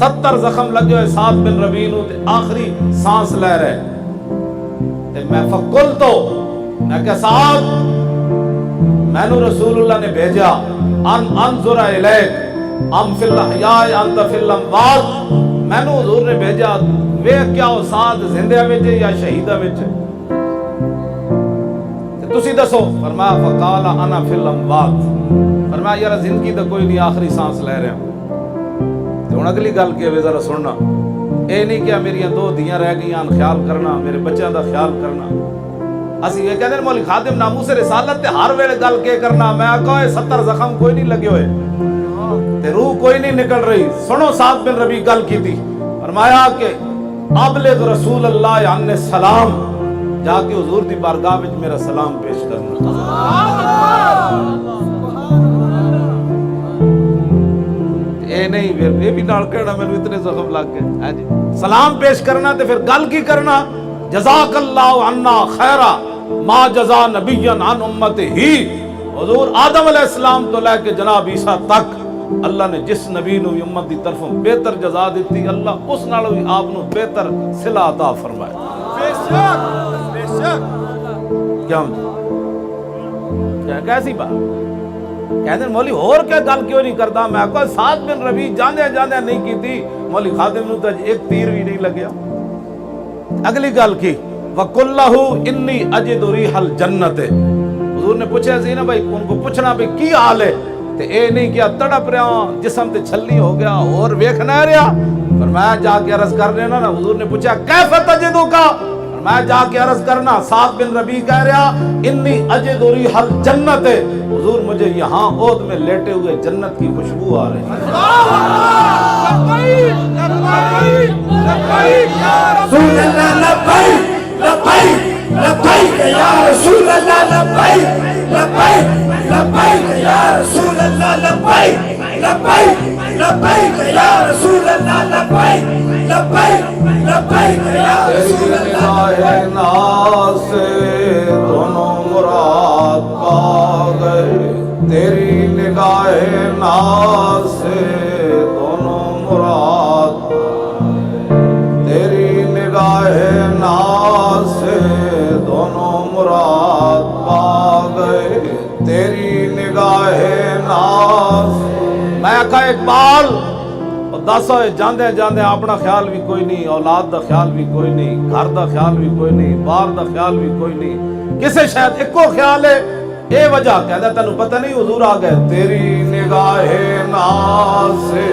70 زخم لگے ہوئے سعد بن ربیع نو تے آخری سانس لے رہے تے میں فقل تو میں کہ سعد میں نو رسول اللہ نے بھیجا ان انظر الیک ام فی الاحیاء انت فی الاموات، میں نو حضور نے بھیجا ویکھ کیا ہو سعد زندہ وچ یا شہیدہ وچ، تے تسی دسو؟ فرمایا فقال انا فی الاموات، فرمایا یار زندگی تو کوئی نہیں، آخری سانس لے رہا ہوں۔ تے ہن اگلی گل کہ ذرا سننا، اے نہیں کہ میری 2 دھیاں رہ گئیاں خیال کرنا، میرے بچیاں دا خیال کرنا۔ اسی یہ کہتے ہیں مولوی خادم ناموس رسالت تے ہر ویلے گل کے کرنا، میں کہا 70 زخم کوئی نہیں لگے ہوئے تے روح کوئی نہیں نکل رہی۔ سنو سعد بن ربیع گل کی تھی، فرمایا کہ ابلغ رسول اللہ عنہ السلام، جا کے حضور دی بارگاہ وچ میرا سلام پیش کرنا۔ اے نہیں پھر یہ بھی نال کہنا میں اتنے زخم لگ گئے، ہاں جی سلام پیش کرنا تے پھر گل کی کرنا، جزاک اللہ عنا خیرا ما جزا نبی عن امتہ ہی، حضور آدم علیہ السلام تو لے کے جناب عیسیٰ تک اللہ نے جس نبی نو امت دی طرفوں بہتر جزا دیتی، اللہ اس نالوں بھی آپ نو بہتر صلہ عطا فرمایا۔ بے شک بے شک۔ کیا کیسی بات کہتے ہیں مولوی اور کیا گل کیوں نہیں کرتا؟ میں کہا سعد بن ربیع جاندے جاندے نہیں کی تھی، مولوی خادم نو تو ایک تیر بھی نہیں لگیا۔ اگلی گل کی وَقُلْ لَهُ إِنِّي أَجِدُ رِيحَ الْجَنَّةِ، حضور نے پوچھا سی نا بھائی ان کو پوچھنا بھی کی حال ہے، تے اے نہیں کیا تڑپ رہا جسم تے چھلی ہو گیا اور ویکھ نہ رہا، فرمایا جا کے عرض کر لینا نا۔ حضور نے پوچھا کیف تجدک، فرمایا جا کے عرض کرنا۔ سعد بن ربیع کہہ رہا انی اجد ریح الجنت، حضور مجھے یہاں عود میں لیٹے ہوئے جنت کی خوشبو آ رہی ہے۔ رسول اللہ لبیک لبیک لبیک یا رسول اللہ لبیک لبیک لبیک یا رسول اللہ لبیک لبیک لبیک یا رسول اللہ لبیک لبیک لبیک یا رسول اللہ۔ ناز سے دونوں مراد پا گئے، تیری نگاہ ناز سے دونوں مراد پا گئے، تیری نگاہ ناز سے دونوں مراد پا گئے، تیری نگاہ ناز۔ میں کہا اقبال دس ہوئے جاندے جاندے اپنا خیال بھی کوئی نہیں، اولاد دا خیال بھی کوئی نہیں، گھر دا خیال بھی کوئی نہیں، بار دا خیال بھی کوئی نہیں، کسے شاید ایک کو خیال ہے۔ اے وجہ کہتا تینوں پتہ نہیں حضور آ گئے، تیری نگاہ ناز سے